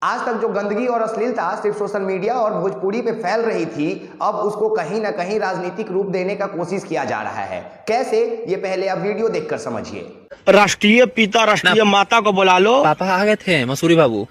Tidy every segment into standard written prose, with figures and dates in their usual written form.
आज तक जो गंदगी और अश्लीलता सिर्फ सोशल मीडिया और भोजपुरी पे फैल रही थी, अब उसको कहीं ना कहीं राजनीतिक रूप देने का कोशिश किया जा रहा है। कैसे, ये पहले आप वीडियो देखकर समझिए। राष्ट्रीय पिता राष्ट्रीय माता को बुला लो। पापा आ गए थे मसूरी बाबू,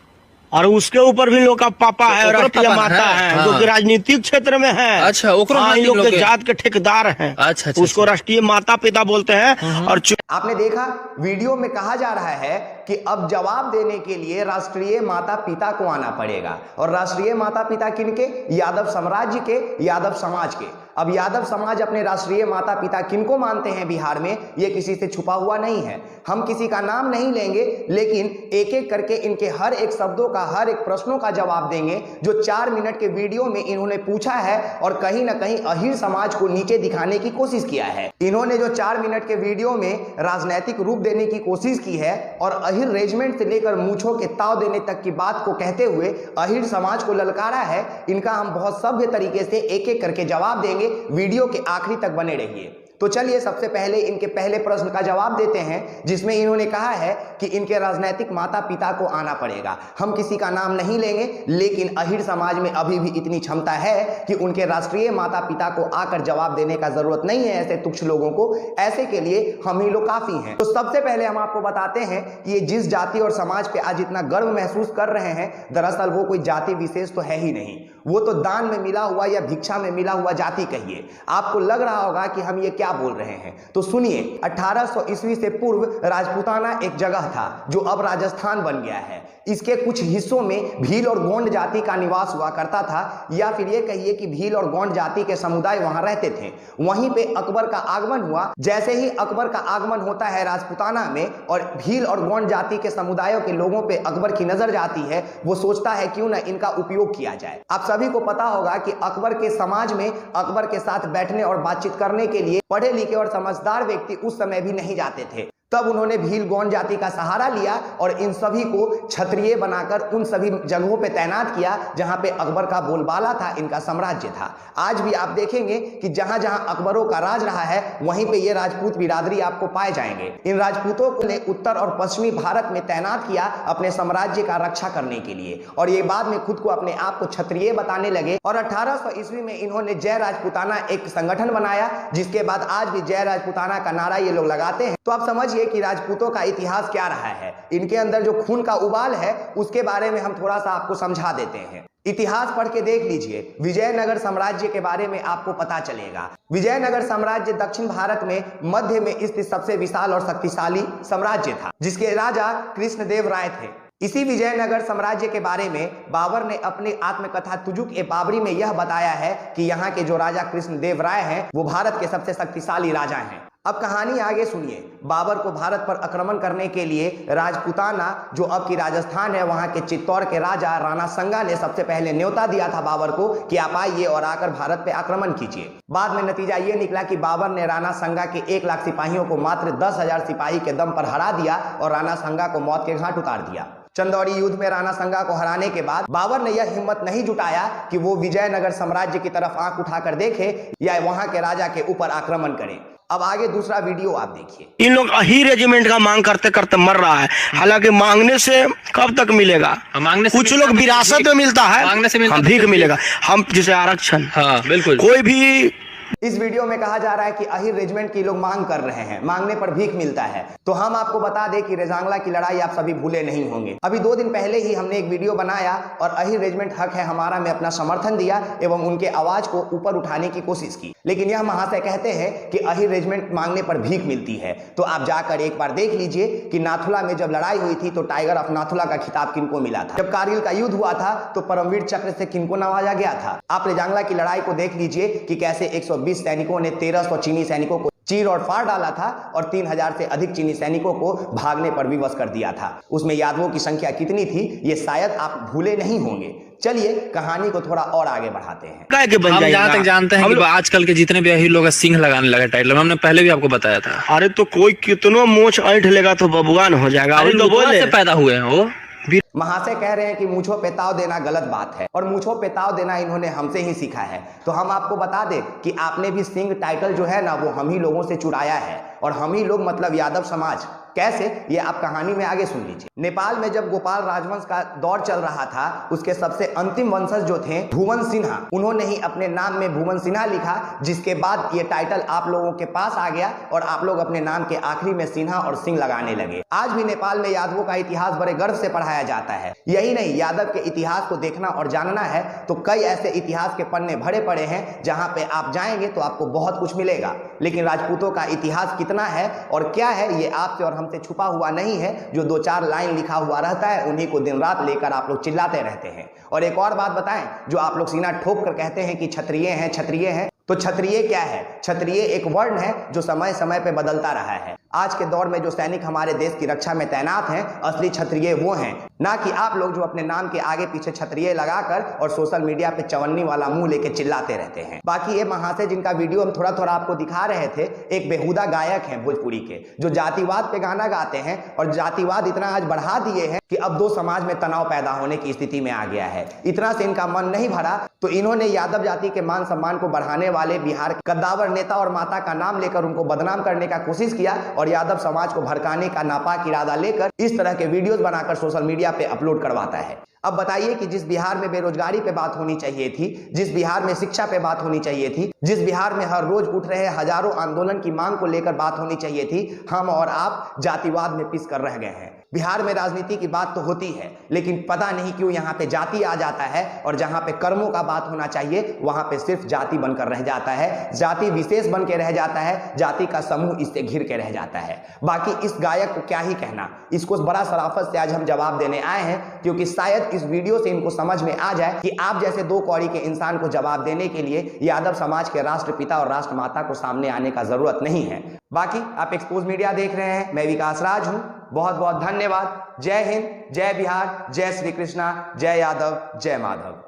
और उसके ऊपर भी लोग का पापा है, राष्ट्रीय माता है, हाँ। जो कि राजनीतिक क्षेत्र में है। अच्छा, इन लोग के जात के ठेकेदार हैं। अच्छा, उसको राष्ट्रीय माता पिता बोलते हैं। और आपने देखा वीडियो में कहा जा रहा है कि अब जवाब देने के लिए राष्ट्रीय माता पिता को आना पड़ेगा। और राष्ट्रीय माता पिता किनके? यादव साम्राज्य के, यादव समाज के। अब यादव समाज अपने राष्ट्रीय माता पिता किनको मानते हैं बिहार में, ये किसी से छुपा हुआ नहीं है। हम किसी का नाम नहीं लेंगे, लेकिन एक एक करके इनके हर एक शब्दों का, हर एक प्रश्नों का जवाब देंगे जो 4 मिनट के वीडियो में इन्होंने पूछा है और कहीं ना कहीं अहीर समाज को नीचे दिखाने की कोशिश किया है। इन्होंने जो 4 मिनट के वीडियो में राजनीतिक रूप देने की कोशिश की है और अहीर रेजिमेंट से लेकर मूंछों के ताव देने तक की बात को कहते हुए अहीर समाज को ललकारा है। इनका हम बहुत सभ्य तरीके से एक एक करके जवाब देंगे। वीडियो के आखिरी तक बने रहिए। तो चलिए सबसे पहले इनके पहले प्रश्न का जवाब देते हैं, जिसमें इन्होंने कहा है कि इनके राजनीतिक माता पिता को आना पड़ेगा। हम किसी का नाम नहीं लेंगे, लेकिन अहीर समाज में अभी भी इतनी क्षमता है कि उनके राष्ट्रीय माता पिता को आकर जवाब देने का जरूरत नहीं है ऐसे तुच्छ लोगों को। ऐसे के लिए हम ही लोग काफी हैं। तो सबसे पहले हम आपको बताते हैं कि ये जिस जाति और समाज पे आज इतना गर्व महसूस कर रहे हैं, दरअसल वो कोई जाति विशेष तो है ही नहीं। वो तो दान में मिला हुआ या भिक्षा में मिला हुआ जाति कहिए। आपको लग रहा होगा कि हम ये क्या बोल रहे हैं, तो सुनिए। 1800 ईस्वी से पूर्व राजपूताना एक जगह था जो अब राजस्थान बन गया है। इसके कुछ हिस्सों में भील और गोंड जाति का निवास हुआ करता था, या फिर ये कहिए कि भील और गोंड जाति के समुदाय वहां रहते थे। वहीं पे अकबर का आगमन हुआ। जैसे ही अकबर का आगमन होता है राजपूताना में और भील और गोंड जाति के समुदायों के लोगों पे अकबर की नजर जाती है, वो सोचता है क्यों ना इनका उपयोग किया जाए। आप सभी को पता होगा कि अकबर के समाज में अकबर के साथ बैठने और बातचीत करने के लिए पढ़े लिखे और समझदार व्यक्ति उस समय भी नहीं जाते थे। तब उन्होंने भील गोंड जाति का सहारा लिया और इन सभी को क्षत्रिय बनाकर उन सभी जगहों पे तैनात किया जहां पे अकबर का बोलबाला था, इनका साम्राज्य था। आज भी आप देखेंगे कि जहां जहां अकबरों का राज रहा है, वहीं पे ये राजपूत बिरादरी आपको पाए जाएंगे। इन राजपूतों ने उत्तर और पश्चिमी भारत में तैनात किया अपने साम्राज्य का रक्षा करने के लिए, और ये बाद में खुद को अपने आप को क्षत्रिय बताने लगे। और 1800 ईस्वी में इन्होंने जय राजपूताना एक संगठन बनाया, जिसके बाद आज भी जय राजपूताना का नारा ये लोग लगाते हैं। तो आप समझिए कि राजपूतों का इतिहास क्या रहा है। इनके अंदर जो खून का उबाल है, उसके बारे में हम थोड़ा सा आपको समझा देते हैं। इतिहास पढ़ के देख लीजिए। विजयनगर साम्राज्य के बारे में आपको पता चलेगा। विजयनगर साम्राज्य दक्षिण भारत में मध्य में स्थित सबसे विशाल और शक्तिशाली साम्राज्य था, जिसके राजा कृष्णदेव राय थे। इसी विजयनगर साम्राज्य के बारे में बाबर ने अपनी आत्मकथा तुजुक-ए-बाबरी में यह बताया है कि यहाँ के जो राजा कृष्णदेव राय हैं, वो भारत के सबसे शक्तिशाली राजा हैं। अब कहानी आगे सुनिए। बाबर को भारत पर आक्रमण करने के लिए राजपूताना, जो अब की राजस्थान है, वहां के चित्तौड़ के राजा राणा संगा ने सबसे पहले न्योता दिया था बाबर को कि आप आइए और आकर भारत पे आक्रमण कीजिए। बाद में नतीजा ये निकला कि बाबर ने राणा संगा के 1 लाख सिपाहियों को मात्र 10,000 सिपाही के दम पर हरा दिया और राणा संगा को मौत के घाट उतार दिया। चंदौरी युद्ध में राणा संगा को हराने के बाद बाबर ने यह हिम्मत नहीं जुटाया कि वो विजयनगर साम्राज्य की तरफ आंख उठाकर देखे या वहां के राजा के ऊपर आक्रमण करे। अब आगे दूसरा वीडियो आप देखिए। इन लोग अहीर रेजिमेंट का मांग करते करते मर रहा है। हालांकि मांगने से कब तक मिलेगा? मांगने से कुछ लोग विरासत में मिलता है, मांगने से मिलता, भीख मिलेगा। हम जिसे आरक्षण, हाँ बिल्कुल। कोई भी इस वीडियो में कहा जा रहा है कि अहीर रेजिमेंट की लोग मांग कर रहे हैं, मांगने पर भीख मिलता है। तो हम आपको बता दें कि रेजांगला की लड़ाई आप सभी भूले नहीं होंगे। अभी 2 दिन पहले ही हमने एक वीडियो बनाया और अहीर रेजिमेंट हक है हमारा में अपना समर्थन दिया एवं उनके आवाज को ऊपर उठाने की कोशिश की। लेकिन यह महाशय कहते हैं कि अहीर रेजिमेंट मांगने पर भीख मिलती है। तो आप जाकर एक बार देख लीजिए कि नाथुला में जब लड़ाई हुई थी तो टाइगर ऑफ नाथुला का खिताब किनको मिला था। जब कारगिल का युद्ध हुआ था तो परमवीर चक्र से किनको नवाजा गया था। आप रेजांगला की लड़ाई को देख लीजिए कि कैसे 120 सैनिकों ने 1300 चीनी सैनिकों को चीर और फाड़ डाला था और 3000 से अधिक चीनी सैनिकों को भागने पर विवश कर दिया था। उसमें यादवों की संख्या कितनी थी, ये शायद आप भूले नहीं होंगे। चलिए कहानी को थोड़ा और आगे बढ़ाते हैं। हम जहाँ तक जानते हैं कि आजकल के जितने भी अहीर लोग सिंह लगाने लगे टाइटल में, हमने पहले भी आपको बताया था। अरे तो कोई कितनो मोछ ऐंठ लेगा तो बबुआन हो जाएगा। तो बोले से पैदा हुए हैं वो। महाशय कह रहे हैं कि मूंछों पे ताव देना गलत बात है और मूंछों पे ताव देना इन्होंने हमसे ही सीखा है। तो हम आपको बता दें कि आपने भी सिंह टाइटल जो है ना, वो हम ही लोगों से चुराया है। और हम ही लोग मतलब यादव समाज कैसे, ये आप कहानी में आगे सुन लीजिए। नेपाल में जब गोपाल राजवंश का दौर चल रहा था, उसके सबसे अंतिम वंशज जो थे भुवन सिन्हा, उन्होंने ही अपने नाम में भुवन सिन्हा लिखा, जिसके बाद ये टाइटल आप लोगों के पास आ गया और आप लोग अपने नाम के आखिरी में सिन्हा और सिंह लगाने लगे। आज भी नेपाल में यादवों का इतिहास बड़े गर्व से पढ़ाया जाता है। यही नहीं, यादव के इतिहास को देखना और जानना है तो कई ऐसे इतिहास के पन्ने भरे पड़े हैं जहां पे आप जाएंगे तो आपको बहुत कुछ मिलेगा। लेकिन राजपूतों का इतिहास कितना है और क्या है, ये आपसे और हमसे छुपा हुआ नहीं है। जो 2-4 लाइन लिखा हुआ रहता है उन्हीं को दिन रात लेकर आप लोग चिल्लाते रहते हैं। और एक और बात बताएं, जो आप लोग सीना ठोक कर कहते हैं कि क्षत्रिय हैं, क्षत्रिय हैं, तो क्षत्रिय क्या है? क्षत्रिय एक वर्ण है जो समय समय पे बदलता रहा है। आज के दौर में जो सैनिक हमारे देश की रक्षा में तैनात हैं, असली क्षत्रिय वो हैं, ना कि आप लोग जो अपने नाम के आगे पीछे क्षत्रिय लगाकर और सोशल मीडिया पे चवन्नी वाला मुंह लेके चिल्लाते रहते हैं। बाकी ये महाशय जिनका वीडियो हम थोड़ा थोड़ा आपको दिखा रहे थे, एक बेहुदा गायक हैं भोजपुरी के, जो जातिवाद पे गाना गाते हैं और जातिवाद इतना आज बढ़ा दिए हैं कि अब 2 समाज में तनाव पैदा होने की स्थिति में आ गया है। इतना से इनका मन नहीं भरा तो इन्होंने यादव जाति के मान सम्मान को बढ़ाने वाले बिहार कद्दावर नेता और माता का नाम लेकर उनको बदनाम करने का कोशिश किया और यादव समाज को भड़काने का नापाक इरादा लेकर इस तरह के वीडियोस बनाकर सोशल मीडिया पे अपलोड करवाता है। अब बताइए कि जिस बिहार में बेरोजगारी पे बात होनी चाहिए थी, जिस बिहार में शिक्षा पे बात होनी चाहिए थी, जिस बिहार में हर रोज उठ रहे हजारों आंदोलन की मांग को लेकर बात होनी चाहिए थी, हम और आप जातिवाद में पिस कर रह गए हैं। बिहार में राजनीति की बात तो होती है, लेकिन पता नहीं क्यों यहाँ पे जाति आ जाता है और जहाँ पे कर्मों का बात होना चाहिए वहां पे सिर्फ जाति बनकर रह जाता है, जाति विशेष बन के रह जाता है, जाति का समूह इससे घिर के रह जाता है। बाकी इस गायक को क्या ही कहना, इसको बड़ा शराफत से आज हम जवाब देने आए हैं, क्योंकि शायद इस वीडियो से इनको समझ में आ जाए कि आप जैसे 2 कौड़ी के इंसान को जवाब देने के लिए यादव समाज के राष्ट्रपिता और राष्ट्रमाता को सामने आने का जरूरत नहीं है। बाकी आप एक्सपोज मीडिया देख रहे हैं, मैं विकास राज हूं। बहुत बहुत धन्यवाद। जय हिंद, जय बिहार, जय श्री कृष्णा, जय यादव, जय माधव।